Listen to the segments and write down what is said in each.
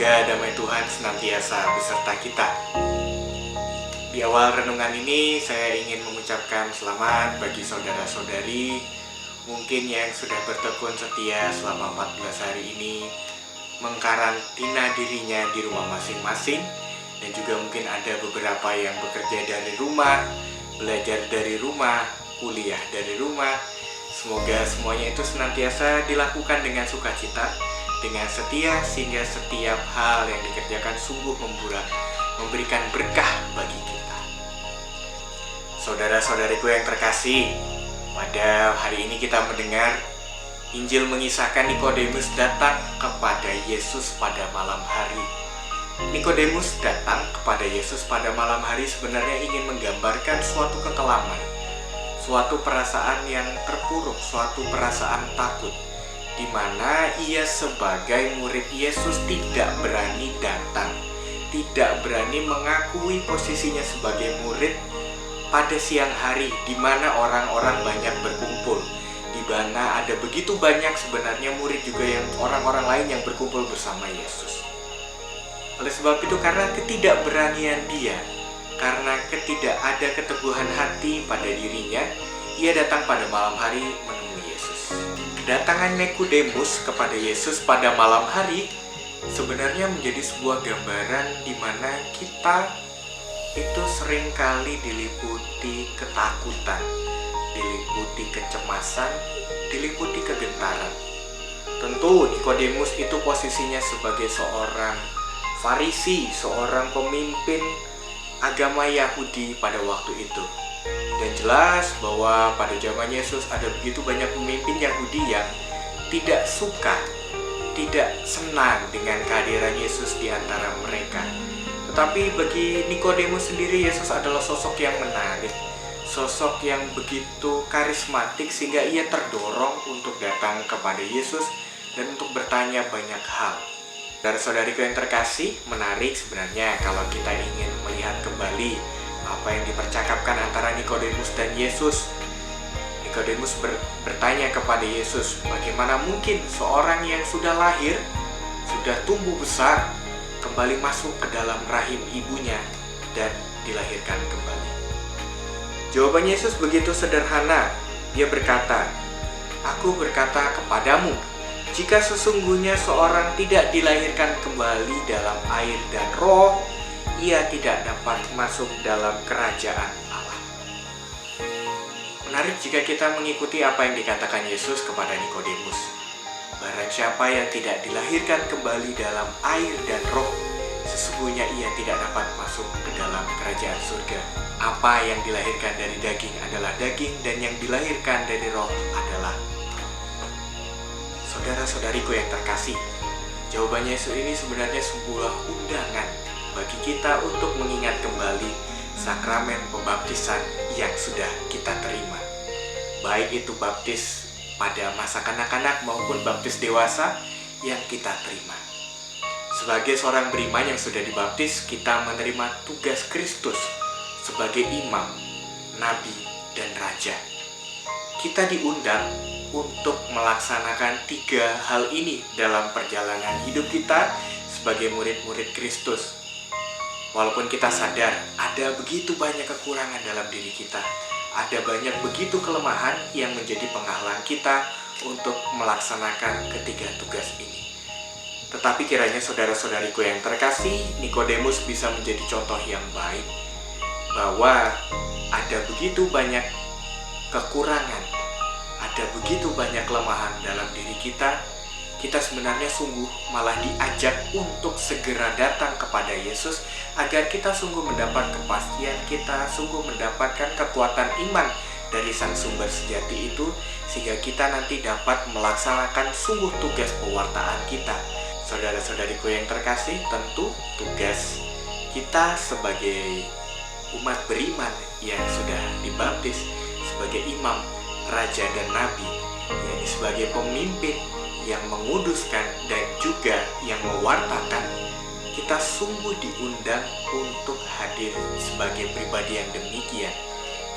Semoga damai Tuhan senantiasa beserta kita. Di awal renungan ini saya ingin mengucapkan selamat bagi saudara-saudari mungkin yang sudah bertekun setia selama 14 hari ini mengkarantina dirinya di rumah masing-masing, dan juga mungkin ada beberapa yang bekerja dari rumah, belajar dari rumah, kuliah dari rumah. Semoga semuanya itu senantiasa dilakukan dengan sukacita, dengan setia, sehingga setiap hal yang dikerjakan sungguh memberikan berkah bagi kita. Saudara-saudariku yang terkasih, pada hari ini kita mendengar Injil mengisahkan Nikodemus datang kepada Yesus pada malam hari. Nikodemus datang kepada Yesus pada malam hari sebenarnya ingin menggambarkan suatu kekelaman, suatu perasaan yang terpuruk, suatu perasaan takut, di mana ia sebagai murid Yesus tidak berani datang, tidak berani mengakui posisinya sebagai murid pada siang hari, di mana orang-orang banyak berkumpul, di mana ada begitu banyak sebenarnya murid juga yang orang-orang lain yang berkumpul bersama Yesus. Oleh sebab itu, karena ketidakberanian dia, karena ada keteguhan hati pada dirinya, ia datang pada malam hari menemui Yesus. Kedatangan Nikodemus kepada Yesus pada malam hari sebenarnya menjadi sebuah gambaran di mana kita itu seringkali diliputi ketakutan, diliputi kecemasan, diliputi kegentaran. Tentu Nikodemus itu posisinya sebagai seorang Farisi, seorang pemimpin agama Yahudi pada waktu itu. Dan jelas bahwa pada zaman Yesus ada begitu banyak pemimpin Yahudi yang tidak suka, tidak senang dengan kehadiran Yesus di antara mereka. Tetapi bagi Nikodemus sendiri, Yesus adalah sosok yang menarik, sosok yang begitu karismatik sehingga ia terdorong untuk datang kepada Yesus dan untuk bertanya banyak hal. Saudara-saudariku yang terkasih, menarik sebenarnya kalau kita ingin melihat kembali apa yang dipercakapkan antara Nikodemus dan Yesus. Nikodemus bertanya kepada Yesus, bagaimana mungkin seorang yang sudah lahir, sudah tumbuh besar, kembali masuk ke dalam rahim ibunya dan dilahirkan kembali. Jawaban Yesus begitu sederhana. Dia berkata, "Aku berkata kepadamu, jika sesungguhnya seorang tidak dilahirkan kembali dalam air dan roh, ia tidak dapat masuk dalam kerajaan Allah." Menarik jika kita mengikuti apa yang dikatakan Yesus kepada Nikodemus. Barang siapa yang tidak dilahirkan kembali dalam air dan roh, sesungguhnya ia tidak dapat masuk ke dalam kerajaan surga. Apa yang dilahirkan dari daging adalah daging, dan yang dilahirkan dari roh adalah roh. Saudara-saudariku yang terkasih, jawaban Yesus ini sebenarnya sebuah undangan bagi kita untuk mengingat kembali sakramen pembaptisan yang sudah kita terima. Baik itu baptis pada masa kanak-kanak maupun baptis dewasa yang kita terima. Sebagai seorang beriman yang sudah dibaptis, kita menerima tugas Kristus sebagai imam, nabi, dan raja. Kita diundang untuk melaksanakan 3 hal ini dalam perjalanan hidup kita sebagai murid-murid Kristus. Walaupun kita sadar ada begitu banyak kekurangan dalam diri kita, ada banyak begitu kelemahan yang menjadi penghalang kita untuk melaksanakan ketiga tugas ini. Tetapi kiranya saudara-saudariku yang terkasih, Nikodemus bisa menjadi contoh yang baik bahwa ada begitu banyak kekurangan, ada begitu banyak kelemahan dalam diri kita. Kita sebenarnya sungguh malah diajak untuk segera datang kepada Yesus agar kita sungguh mendapat kepastian, kita sungguh mendapatkan kekuatan iman dari Sang Sumber sejati itu, sehingga kita nanti dapat melaksanakan sungguh tugas pewartaan kita. Saudara-saudariku yang terkasih, tentu tugas kita sebagai umat beriman yang sudah dibaptis sebagai imam, raja, dan nabi, yakni sebagai pemimpin yang menguduskan dan juga yang mewartakan, kita sungguh diundang untuk hadir sebagai pribadi yang demikian.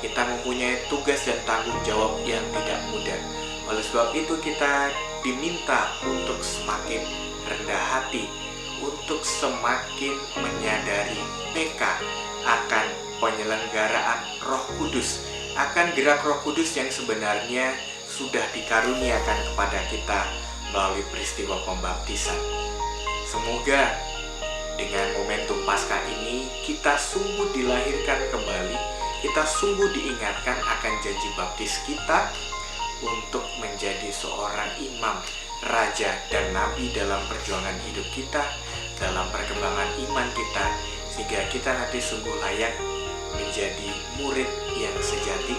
Kita mempunyai tugas dan tanggung jawab yang tidak mudah. Oleh sebab itu kita diminta untuk semakin rendah hati, untuk semakin menyadari peka akan penyelenggaraan Roh Kudus, akan gerak Roh Kudus yang sebenarnya sudah dikaruniakan kepada kita melalui peristiwa pembaptisan. Semoga dengan momentum Paskah ini kita sungguh dilahirkan kembali, kita sungguh diingatkan akan janji baptis kita untuk menjadi seorang imam, raja, dan nabi dalam perjuangan hidup kita, dalam perkembangan iman kita, sehingga kita nanti sungguh layak menjadi murid yang sejati,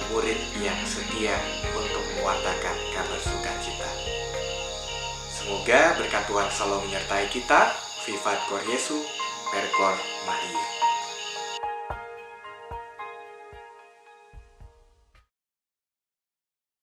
murid yang setia untuk mewartakan kabar sukacita. Semoga berkat Tuhan selalu menyertai kita. Vivat Cor Jesu, Per Cor Maria.